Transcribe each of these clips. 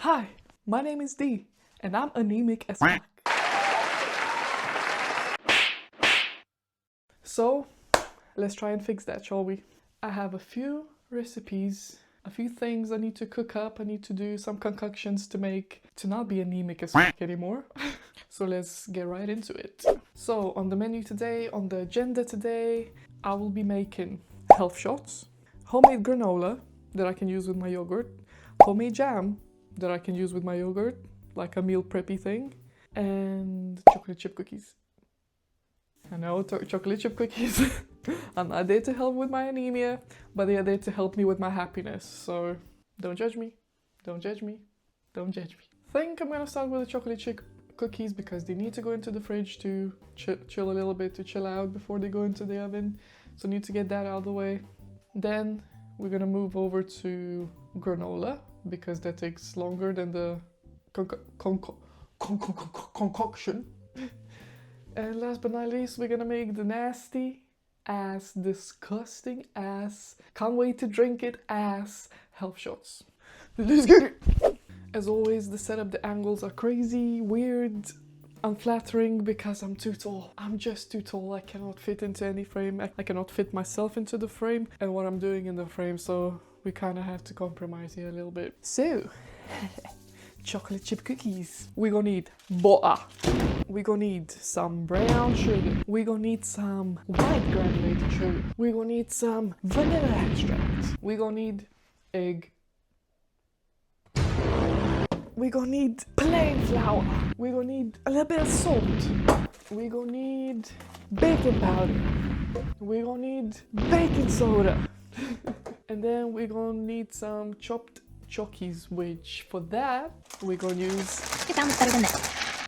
Hi, my name is Dee, and I'm anemic as fuck. So, let's try and fix that, shall we? I have a few recipes, a few things I need to cook up, I need to do some concoctions to not be anemic as fuck anymore. So let's get right into it. So, on the menu today, on the agenda today, I will be making health shots, homemade granola that I can use with my yogurt, homemade jam that I can use with my yogurt, like a meal preppy thing, and chocolate chip cookies. I know, chocolate chip cookies. I'm not there to help with my anemia, but they are there to help me with my happiness. So don't judge me, don't judge me, don't judge me. I think I'm gonna start with the chocolate chip cookies because they need to go into the fridge to chill a little bit, to chill out before they go into the oven. So I need to get that out of the way. Then we're gonna move over to granola because that takes longer than the concoction. And last but not least, we're gonna make the nasty ass, disgusting ass, can't wait to drink it ass health shots. Let's get it! As always, the setup, the angles are crazy, weird, unflattering because I'm too tall. I'm just too tall. I cannot fit into any frame. I cannot fit myself into the frame and what I'm doing in the frame, so we kind of have to compromise here a little bit. So, chocolate chip cookies. We're gonna need butter. We're gonna need some brown sugar. We're gonna need some white granulated sugar. We're gonna need some vanilla extract. We're gonna need egg. We're gonna need plain flour. We're gonna need a little bit of salt. We're gonna need baking powder. We're gonna need baking soda. And then we're gonna need some chopped chockies, which for that, we're gonna use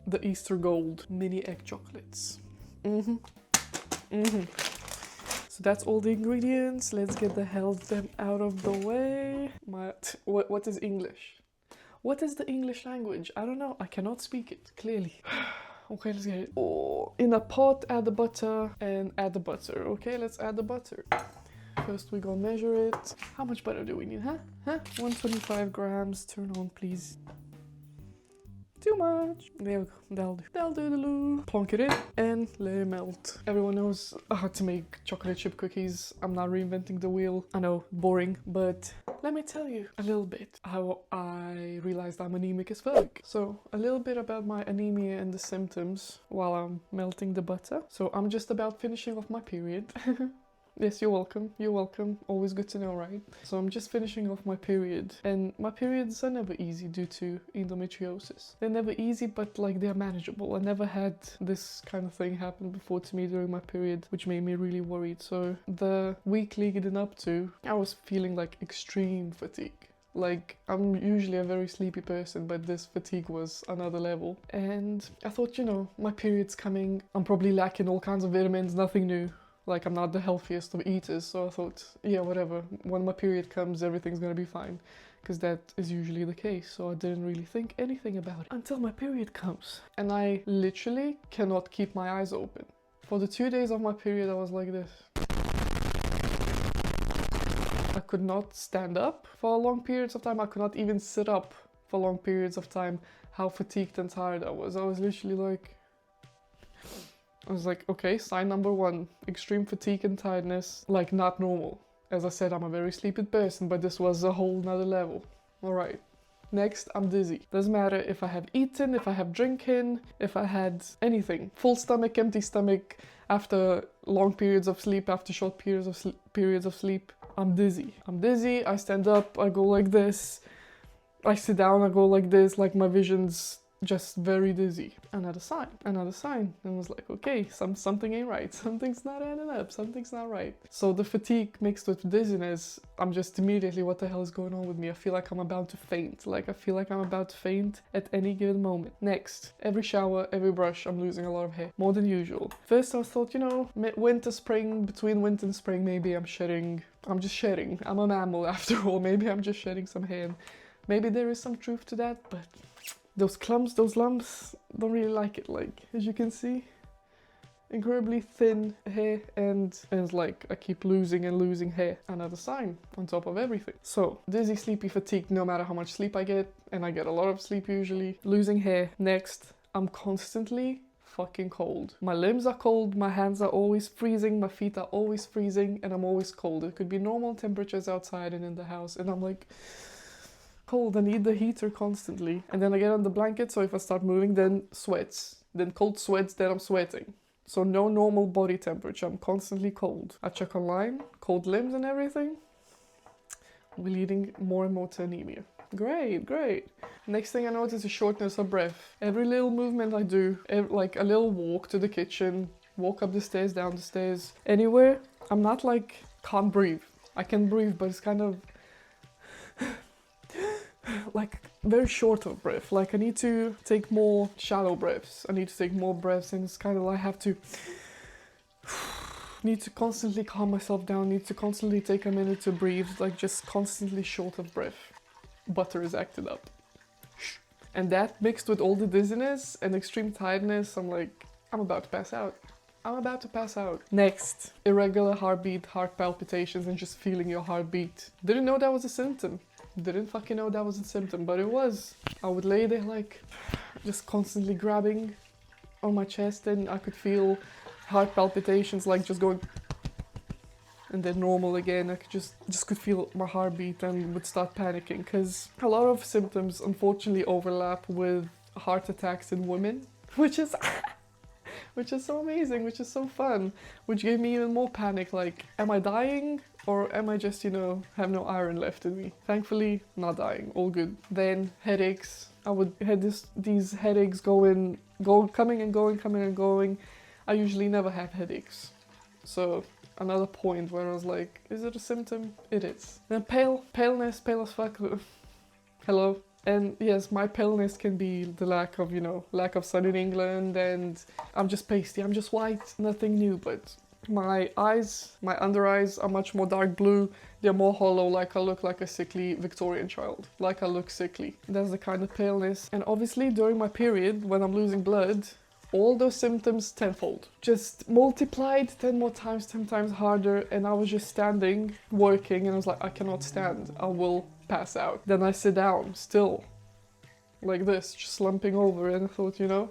the Easter Gold mini egg chocolates. So that's all the ingredients. Let's get the hell of them out of the way. What is English? What is the English language? I don't know. I cannot speak it, clearly. Okay, let's get it. Oh, in a pot, add the butter and add the butter. Okay, let's add the butter. First, we're gonna measure it. How much butter do we need, huh? 125 grams. Turn on, please. Too much. There we go. That'll do. That'll do the loo. Plonk it in and let it melt. Everyone knows how to make chocolate chip cookies. I'm not reinventing the wheel. I know, boring, but let me tell you a little bit how I realized I'm anemic as fuck. So, a little bit about my anemia and the symptoms while I'm melting the butter. So, I'm just about finishing off my period. Yes, you're welcome. You're welcome. Always good to know, right? So I'm just finishing off my period. And my periods are never easy due to endometriosis. They're never easy, but like they're manageable. I never had this kind of thing happen before to me during my period, which made me really worried. So the week leading up to, I was feeling like extreme fatigue. Like, I'm usually a very sleepy person, but this fatigue was another level. And I thought, you know, my period's coming. I'm probably lacking all kinds of vitamins, nothing new. Like, I'm not the healthiest of eaters, so I thought, yeah, whatever. When my period comes, everything's gonna be fine. Because that is usually the case, so I didn't really think anything about it. Until my period comes. And I literally cannot keep my eyes open. For the 2 days of my period, I was like this. I could not stand up for long periods of time. I could not even sit up for long periods of time. How fatigued and tired I was. I was literally like... I was like, okay, sign number one, extreme fatigue and tiredness, like not normal. As I said, I'm a very sleepy person, but this was a whole nother level. All right. Next, I'm dizzy. Doesn't matter if I have eaten, if I have drinking, if I had anything. Full stomach, empty stomach, after long periods of sleep, after short periods of sleep, I'm dizzy. I'm dizzy, I stand up, I go like this. I sit down, I go like this, like my vision's just very dizzy. Another sign. And I was like, okay, something ain't right. Something's not adding up. Something's not right. So the fatigue mixed with dizziness, I'm just immediately, what the hell is going on with me? I feel like I'm about to faint. Like, I feel like I'm about to faint at any given moment. Next, every shower, every brush, I'm losing a lot of hair. More than usual. First I thought, you know, winter, spring, between winter and spring, maybe I'm just shedding. I'm a mammal after all. Maybe I'm just shedding some hair. Maybe there is some truth to that, but those clumps, those lumps, don't really like it. Like, as you can see, incredibly thin hair, and like I keep losing and losing hair. Another sign on top of everything. So dizzy, sleepy, fatigued no matter how much sleep I get, and I get a lot of sleep usually. Losing hair. Next, I'm constantly fucking cold. My limbs are cold, my hands are always freezing, my feet are always freezing, and I'm always cold. It could be normal temperatures outside and in the house, and I'm like cold. I need the heater constantly. And then I get on the blanket, so if I start moving, then sweats. Then cold sweats, then I'm sweating. So no normal body temperature, I'm constantly cold. I check online, cold limbs and everything. We're leading more and more to anemia. Great, great. Next thing I notice is shortness of breath. Every little movement I do, like a little walk to the kitchen, walk up the stairs, down the stairs, anywhere, I'm not like, can't breathe. I can breathe, but it's kind of like very short of breath. Like I need to take more shallow breaths. I need to take more breaths, and it's kind of like I have to need to constantly calm myself down, need to constantly take a minute to breathe, like just constantly short of breath. Butter is acted up. And that mixed with all the dizziness and extreme tiredness, I'm like, I'm about to pass out. I'm about to pass out. Next, irregular heartbeat, heart palpitations, and just feeling your heartbeat. Didn't know that was a symptom. Didn't fucking know that was a symptom, but it was. I would lay there like, just constantly grabbing on my chest, and I could feel heart palpitations like just going, and then normal again. I could just could feel my heartbeat and would start panicking, because a lot of symptoms unfortunately overlap with heart attacks in women, which is which is so amazing, which is so fun, which gave me even more panic, like, am I dying or am I just, you know, have no iron left in me? Thankfully, not dying, all good. Then headaches. I would had these headaches coming and going. I usually never have headaches. So another point where I was like, is it a symptom? It is. Then paleness, pale as fuck. Hello. And yes, my paleness can be the lack of sun in England, and I'm just pasty, I'm just white, nothing new, but my eyes, my under eyes are much more dark blue, they're more hollow, like I look like a sickly Victorian child, like I look sickly. That's the kind of paleness. And obviously during my period, when I'm losing blood, all those symptoms tenfold, just multiplied 10 more times, 10 times harder, and I was just standing, working, and I was like, I cannot stand, I will pass out. Then I sit down, still, like this, just slumping over, and I thought, you know,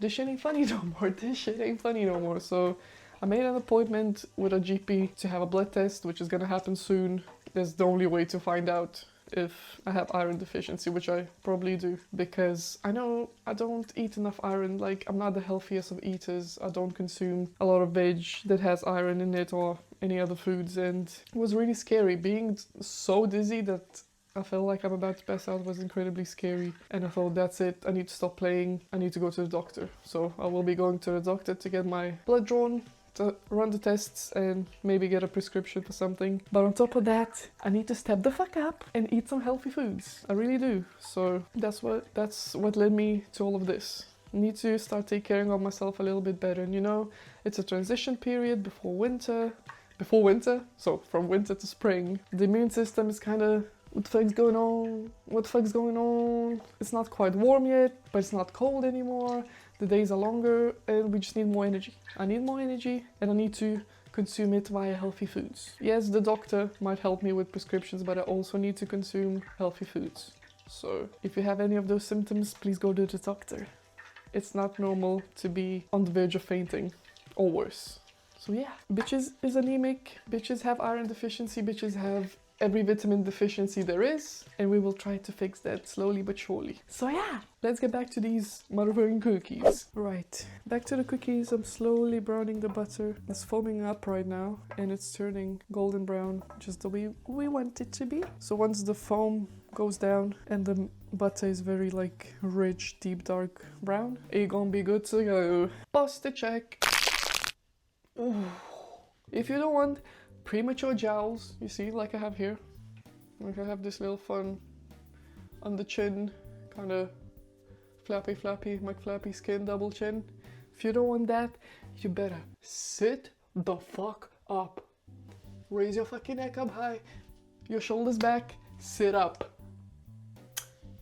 this shit ain't funny no more, this shit ain't funny no more. So I made an appointment with a GP to have a blood test, which is gonna happen soon. That's the only way to find out if I have iron deficiency, which I probably do, because I know I don't eat enough iron. Like, I'm not the healthiest of eaters. I don't consume a lot of veg that has iron in it or any other foods, and it was really scary. Being so dizzy that I felt like I'm about to pass out was incredibly scary, and I thought, that's it, I need to stop playing, I need to go to the doctor. So I will be going to the doctor to get my blood drawn, to run the tests, and maybe get a prescription for something. But on top of that, I need to step the fuck up and eat some healthy foods. I really do. So that's what led me to all of this. I need to start taking care of myself a little bit better. And you know, it's a transition period before winter, so from winter to spring. The immune system is kind of, what the fuck's going on? What the fuck's going on? It's not quite warm yet, but it's not cold anymore. The days are longer, and we just need more energy. I need more energy, and I need to consume it via healthy foods. Yes, the doctor might help me with prescriptions, but I also need to consume healthy foods. So if you have any of those symptoms, please go to the doctor. It's not normal to be on the verge of fainting, or worse. So yeah, bitches is anemic, bitches have iron deficiency, bitches have every vitamin deficiency there is, and we will try to fix that slowly but surely. So yeah, let's get back to these motherfucking cookies. Right, back to the cookies. I'm slowly browning the butter. It's foaming up right now, and it's turning golden brown, just the way we want it to be. So once the foam goes down and the butter is very like rich, deep, dark brown, it gonna be good to go. Bust the check. Ooh. If you don't want premature jowls, you see, like I have here. Like I have this little fun on the chin, kind of flappy, McFlappy skin, double chin. If you don't want that, you better sit the fuck up. Raise your fucking neck up high, your shoulders back, sit up.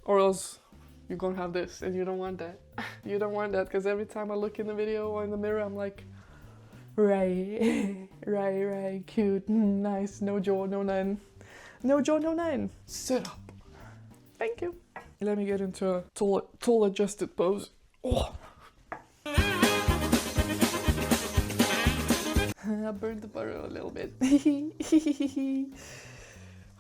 Or else you're gonna have this, and you don't want that. You don't want that, because every time I look in the video or in the mirror, I'm like, Right, right, cute, nice, no jaw, no none. No jaw, no none. Sit up. Thank you. Let me get into a tall adjusted pose. Oh. I burned the butter a little bit.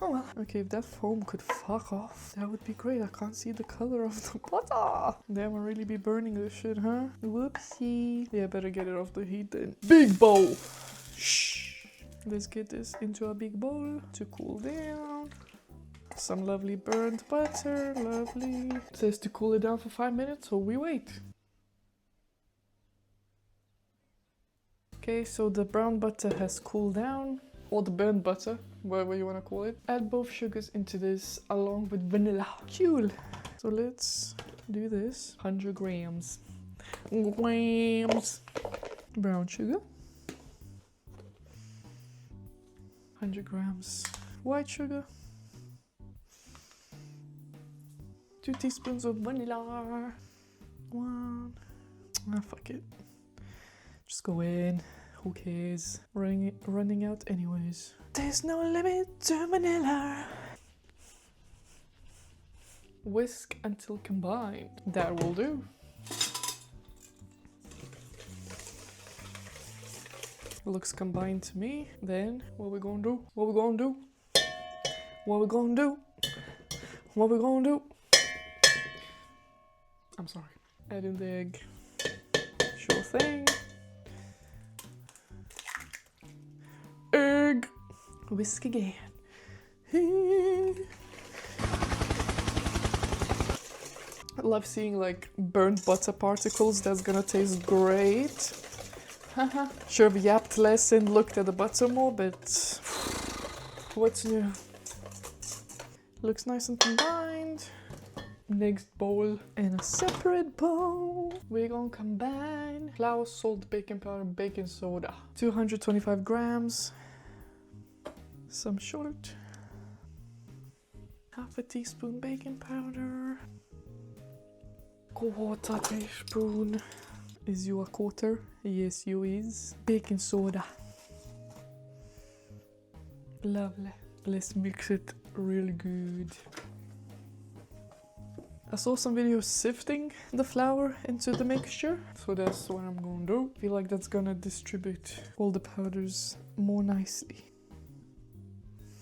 Oh well. Okay, if that foam could fuck off, that would be great. I can't see the color of the butter. Damn, I'll really be burning this shit, huh? Whoopsie. Yeah, better get it off the heat then. Big bowl. Shh. Let's get this into a big bowl to cool down. Some lovely burnt butter, lovely. It says to cool it down for 5 minutes, so we wait. Okay, so the brown butter has cooled down, or the burnt butter, whatever you want to call it. Add both sugars into this along with vanilla. Cool. So let's do this. 100 grams. Brown sugar. 100 grams white sugar. 2 teaspoons of vanilla. 1. Ah, fuck it. Just go in. Who cares? Running out anyways. There's no limit to vanilla. Whisk until combined. That will do. Looks combined to me. Then what we gonna do? What we gonna do? What we gonna do? What we gonna do? I'm sorry. Add in the egg. Sure thing. Egg. Whisk again. I love seeing like burnt butter particles. That's gonna taste great. Should have yapped less and looked at the butter more, but what's new? Looks nice and combined. Next bowl in a separate bowl. We're gonna combine flour, salt, baking powder, baking soda. 225 grams. Some sugar. Half a teaspoon baking powder. Quarter teaspoon. Is you a quarter? Yes, you is. Baking soda. Lovely. Let's mix it really good. I saw some videos sifting the flour into the mixture, so that's what I'm gonna do. I feel like that's gonna distribute all the powders more nicely.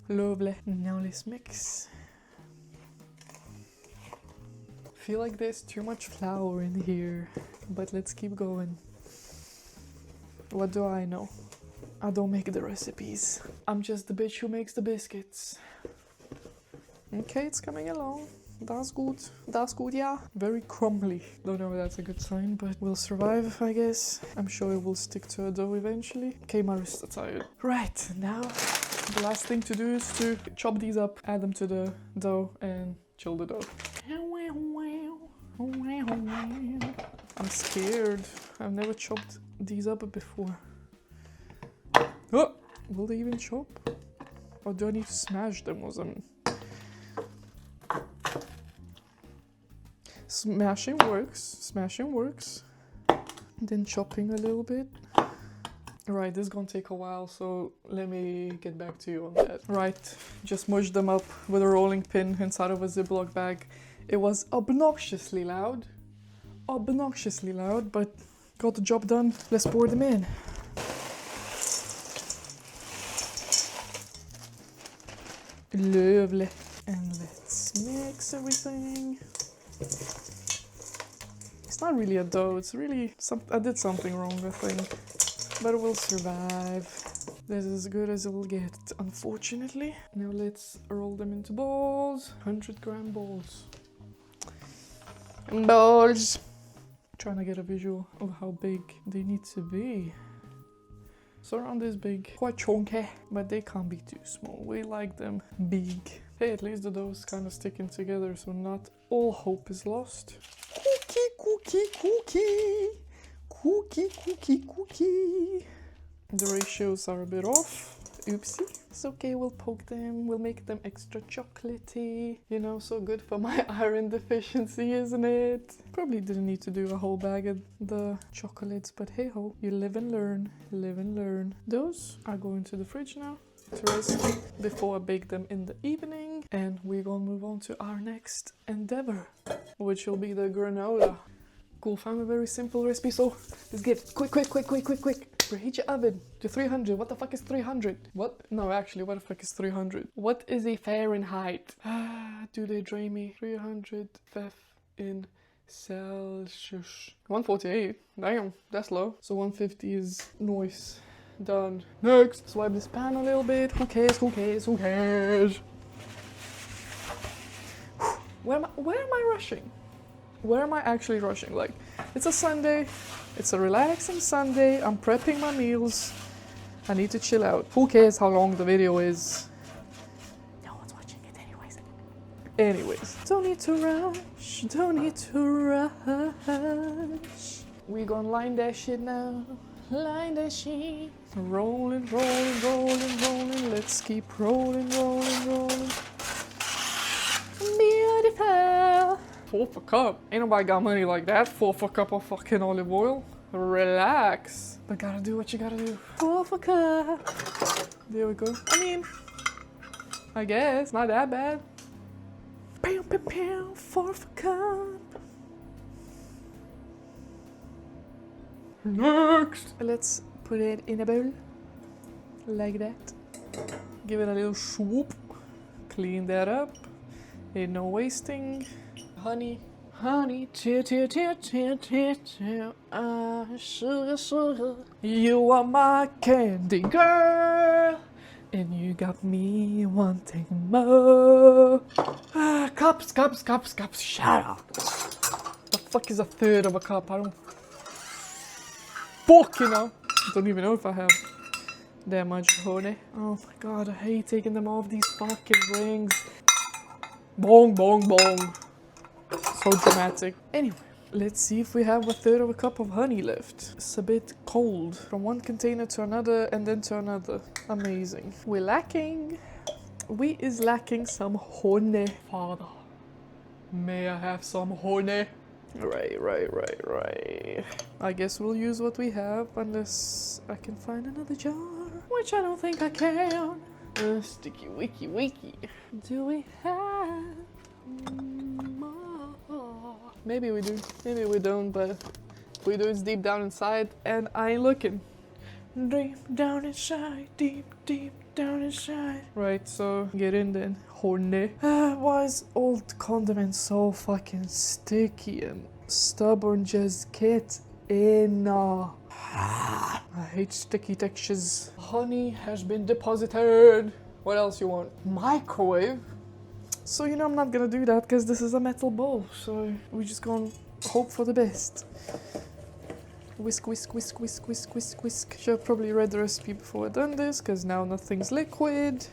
Lovely. Now let's mix. Feel like there's too much flour in here, but let's keep going. What do I know? I don't make the recipes. I'm just the bitch who makes the biscuits. Okay, it's coming along. That's good. That's good, yeah. Very crumbly. Don't know if that's a good sign, but we'll survive, I guess. I'm sure it will stick to a dough eventually. Okay, my wrists are tired. Right, now the last thing to do is to chop these up, add them to the dough, and chill the dough. I'm scared. I've never chopped these up before. Oh! Will they even chop? Or do I need to smash them or something? Smashing works. Smashing works. Then chopping a little bit. Right, this is gonna take a while, so let me get back to you on that. Right, just mushed them up with a rolling pin inside of a Ziploc bag. It was obnoxiously loud. Obnoxiously loud, but got the job done. Let's pour them in. Lovely. And let's mix everything. It's not really a dough, it's really I did something wrong, I think. But it will survive. This is as good as it will get, unfortunately. Now let's roll them into balls. 100-gram balls. Balls! Trying to get a visual of how big they need to be. So around this big, quite chunky, but they can't be too small. We like them big. Hey, at least the dough is kind of sticking together, so not all hope is lost. Cookie, cookie, cookie. Cookie, cookie, cookie. The ratios are a bit off. Oopsie. It's okay, we'll poke them, we'll make them extra chocolatey. You know, so good for my iron deficiency, isn't it? Probably didn't need to do a whole bag of the chocolates, but hey ho, you live and learn, live and learn. Those are going to the fridge now to rest before I bake them in the evening. And we're gonna move on to our next endeavor, which will be the granola. Cool, found a very simple recipe, so let's get it. Quick. Preheat your oven to 300. What the fuck is 300? What? No, actually, what the fuck is 300? What is a Fahrenheit? Do they drain me? 300 Fef in Celsius. 148. Damn, that's low. So 150 is noise. Done. Next. Swipe this pan a little bit. Who cares? Where am I rushing? Where am I actually rushing? Like, it's a Sunday, it's a relaxing Sunday, I'm prepping my meals, I need to chill out. Who cares how long the video is? No one's watching it anyways. Don't need to rush. We gonna line that shit now, line that shit. Rolling, let's keep rolling. Beautiful. 4 for cup. Ain't nobody got money like that. 4 for cup of fucking olive oil. Relax. But gotta do what you gotta do. 4 for cup. There we go. I mean, I guess not that bad. 4 for cup. Next. Let's put it in a bowl. Like that. Give it a little swoop. Clean that up. Ain't no wasting. Honey, sugar. You are my candy girl, and you got me wanting more. Cups. Shut up. The fuck is a third of a cup? I don't fucking know. Don't even know if I have that much honey. Oh my god, I hate taking them off these fucking rings. Bong. So dramatic. Anyway, let's see if we have a third of a cup of honey left. It's a bit cold. From one container to another and then to another. Amazing. We is lacking some honey. Father, may I have some honey? Right. I guess we'll use what we have unless I can find another jar. Which I don't think I can. Sticky wiki. Do we have more? Maybe we do, maybe we don't, but if we do, it's deep down inside and I ain't looking. Deep down inside. Right, so get in then, honey. Why is old condiment so fucking sticky and stubborn? Just get in. I hate sticky textures. Honey has been deposited. What else you want? Microwave? So you know I'm not gonna do that because this is a metal bowl. So we're just gonna hope for the best. Whisk. Should have probably read the recipe before I done this because now nothing's liquid.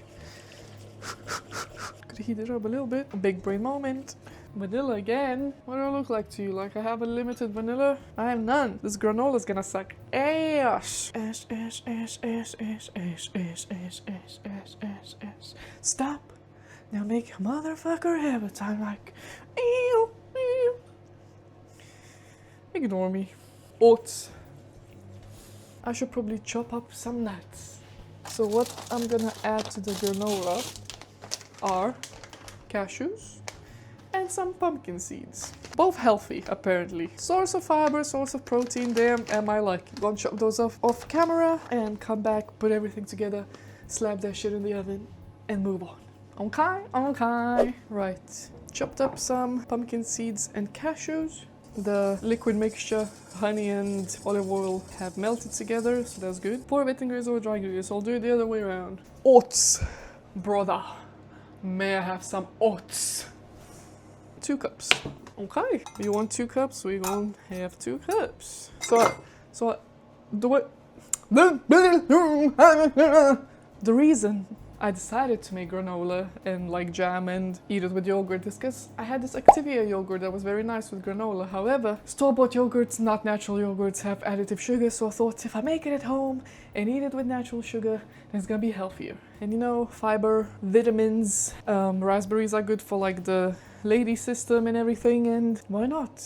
Could heat it up a little bit. A big brain moment. Vanilla again? What do I look like to you? Like I have a limited vanilla? I have none. This granola is gonna suck ass. Stop. Now make a motherfucker have a time like ew. Ignore me. Oats. I should probably chop up some nuts. So what I'm gonna add to the granola are cashews and some pumpkin seeds. Both healthy, apparently. Source of fiber, source of protein, damn, am I lucky. Gonna chop those off camera and come back, put everything together, slap that shit in the oven, and move on. Okay. Right. Chopped up some pumpkin seeds and cashews. The liquid mixture, honey and olive oil have melted together, so that's good. Pour wet ingredients or dry ingredients, so I'll do it the other way around. Oats, brother. May I have some oats? 2 cups. Okay. You want 2 cups? We're gonna have 2 cups. So do it. The reason I decided to make granola and like jam and eat it with yogurt because I had this Activia yogurt that was very nice with granola. However, store-bought yogurts, not natural yogurts, have additive sugar, so I thought if I make it at home and eat it with natural sugar, then it's gonna be healthier. And you know, fiber, vitamins, raspberries are good for like the lady system and everything, and why not?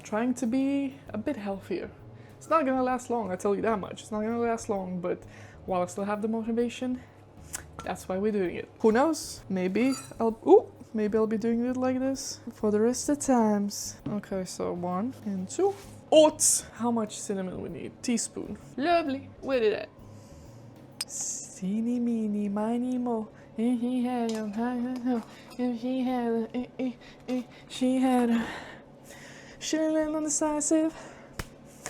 Trying to be a bit healthier. It's not gonna last long, I tell you that much. It's not gonna last long, but while I still have the motivation, that's why we're doing it. Who knows? Maybe I'll be doing it like this for the rest of the times. Okay, so 1 and 2. Oats! How much cinnamon we need? Teaspoon. Lovely. Where did it? Teeny, meeny, miny, mo. She had a little indecisive.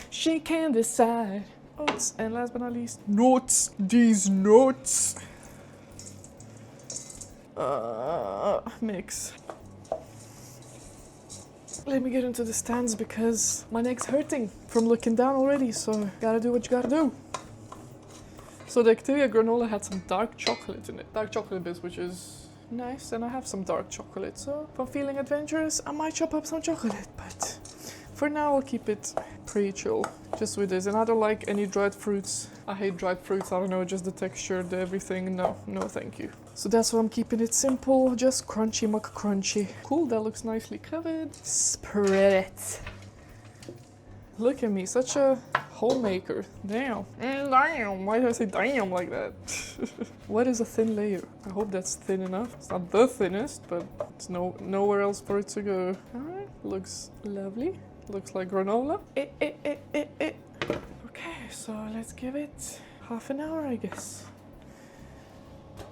She can decide. Oats, and last but not least, notes. These notes. Mix. Let me get into the stands because my neck's hurting from looking down already, so gotta do what you gotta do. So the Activia granola had some dark chocolate in it, dark chocolate bits, which is nice, and I have some dark chocolate, so if I'm feeling adventurous, I might chop up some chocolate, but for now I'll keep it pretty chill, just with this. And I don't like any dried fruits. I hate dried fruits, I don't know, just the texture, the everything. No, thank you. So that's why I'm keeping it simple, just crunchy crunchy. Cool, that looks nicely covered. Spread it. Look at me, such a homemaker. Damn. Damn, why did I say damn like that? What is a thin layer? I hope that's thin enough. It's not the thinnest, but it's nowhere else for it to go. Alright, looks lovely. Looks like granola. Okay, so let's give it half an hour, I guess.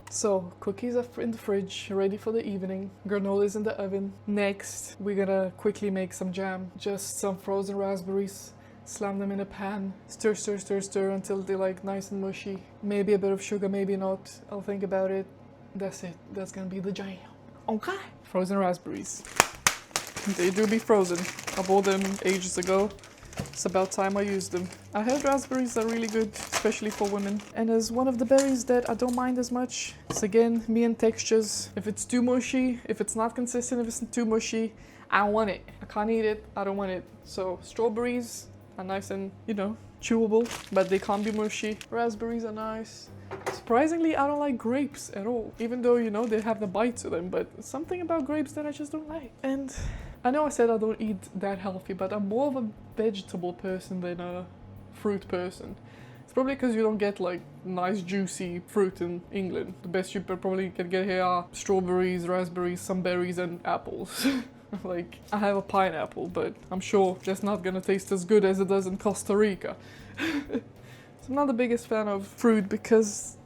So, cookies are in the fridge, ready for the evening. Granola is in the oven. Next, we're gonna quickly make some jam. Just some frozen raspberries. Slam them in a pan. Stir, stir, stir, stir until they're like nice and mushy. Maybe a bit of sugar, maybe not. I'll think about it. That's it. That's gonna be the jam. Okay. Frozen raspberries. They do be frozen. I bought them ages ago. It's about time I used them. I heard raspberries are really good, especially for women. And as one of the berries that I don't mind as much, it's again me and textures. If it's too mushy, if it's not consistent, if it's too mushy, I don't want it. I can't eat it, I don't want it. So strawberries are nice and, you know, chewable, but they can't be mushy. Raspberries are nice. Surprisingly, I don't like grapes at all, even though, you know, they have the bite to them, but something about grapes that I just don't like. And I know I said I don't eat that healthy, but I'm more of a vegetable person than a fruit person. It's probably because you don't get like nice juicy fruit in England. The best you probably can get here are strawberries, raspberries, some berries and apples. Like, I have a pineapple, but I'm sure that's not gonna taste as good as it does in Costa Rica. So I'm not the biggest fan of fruit because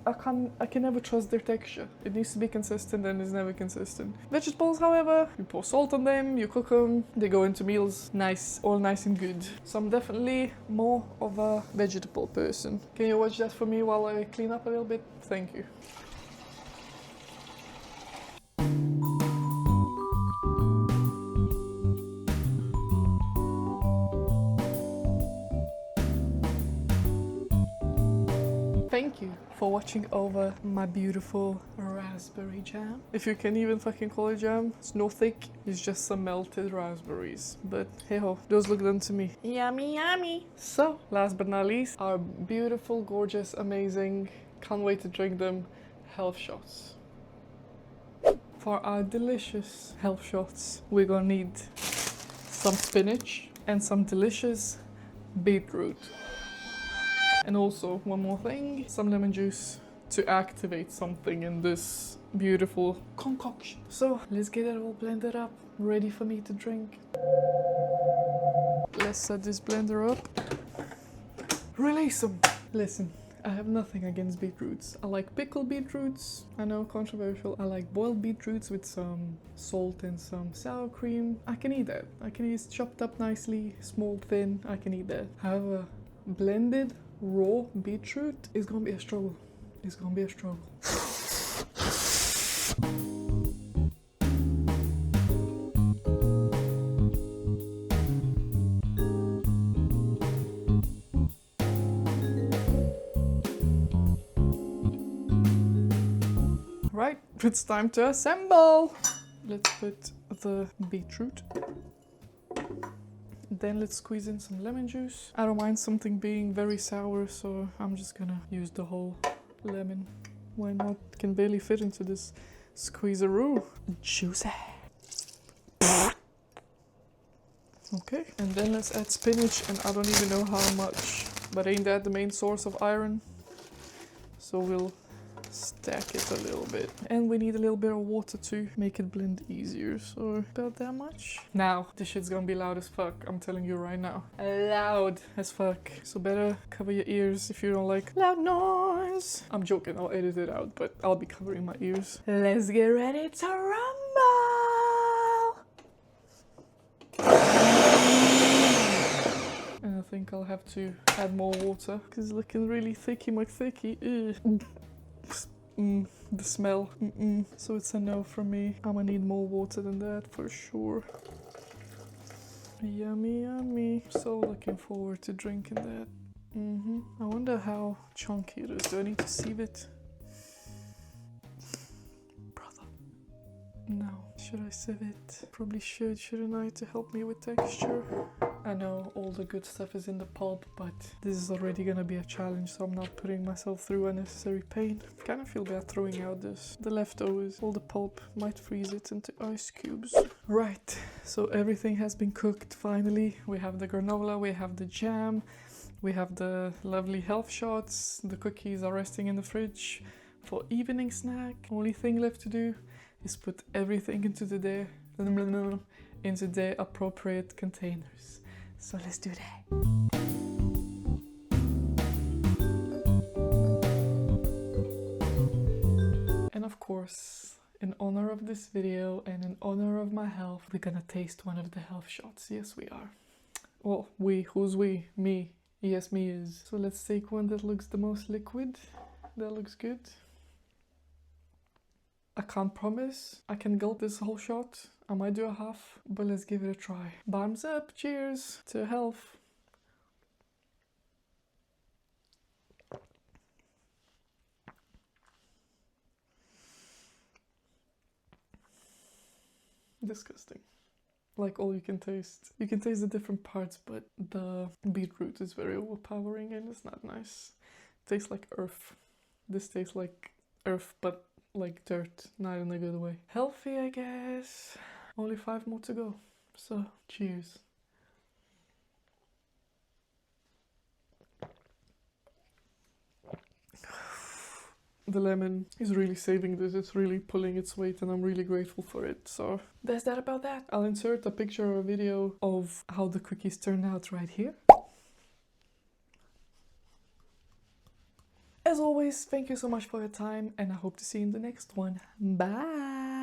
I can never trust their texture. It needs to be consistent and it's never consistent. Vegetables, however, you pour salt on them, you cook them, they go into meals, nice, all nice and good. So I'm definitely more of a vegetable person. Can you watch that for me while I clean up a little bit? Thank you. Thank you for watching over my beautiful raspberry jam. If you can even fucking call it jam, it's no thick, it's just some melted raspberries. But hey ho, those look done to me. Yummy, yummy. So, last but not least, our beautiful, gorgeous, amazing, can't wait to drink them, health shots. For our delicious health shots, we're gonna need some spinach and some delicious beetroot. And also, one more thing, some lemon juice to activate something in this beautiful concoction. So, let's get it all blended up, ready for me to drink. Let's set this blender up. Release them! Listen, I have nothing against beetroots. I like pickled beetroots, I know, controversial. I like boiled beetroots with some salt and some sour cream. I can eat that. I can eat it chopped up nicely, small, thin, I can eat that. However, blended raw beetroot is gonna be a struggle. It's gonna be a struggle. It's time to assemble. Let's put the beetroot. Then let's squeeze in some lemon juice. I don't mind something being very sour, so I'm just gonna use the whole lemon. Why not? It can barely fit into this squeezeroo. Juicy. Okay, and then let's add spinach, and I don't even know how much, but ain't that the main source of iron? So we'll stack it a little bit. And we need a little bit of water to make it blend easier, so about that much. Now, this shit's gonna be loud as fuck, I'm telling you right now. Loud as fuck. So better cover your ears if you don't like loud noise. I'm joking, I'll edit it out, but I'll be covering my ears. Let's get ready to rumble! And I think I'll have to add more water, because it's looking really thicky McThicky. The smell. So it's a no from me. I'm gonna need more water than that for sure. Yummy, yummy. So looking forward to drinking that. I wonder how chunky it is. Do I need to sieve it? Brother. No. Should I sieve it? Probably should, shouldn't I, to help me with texture? I know all the good stuff is in the pulp, but this is already gonna be a challenge, so I'm not putting myself through unnecessary pain. Kind of feel bad throwing out the leftovers. All the pulp might freeze it into ice cubes. Right, so everything has been cooked finally. We have the granola, we have the jam, we have the lovely health shots. The cookies are resting in the fridge for evening snack. Only thing left to do is put everything into their appropriate containers. So let's do that. And of course, in honor of this video and in honor of my health, we're gonna taste one of the health shots. Yes, we are. Well, we, who's we? Me. Yes, me is. So let's take one that looks the most liquid. That looks good. I can't promise I can gulp this whole shot. I might do a half, but let's give it a try. Bottoms up, cheers to health. Disgusting. Like all you can taste. You can taste the different parts, but the beetroot is very overpowering and it's not nice. It tastes like earth. This tastes like earth, but like dirt, not in a good way. Healthy, I guess. Only 5 more to go. So, cheers. The lemon is really saving this. It's really pulling its weight and I'm really grateful for it. So, there's that about that. I'll insert a picture or a video of how the cookies turned out right here. As always, thank you so much for your time and I hope to see you in the next one. Bye!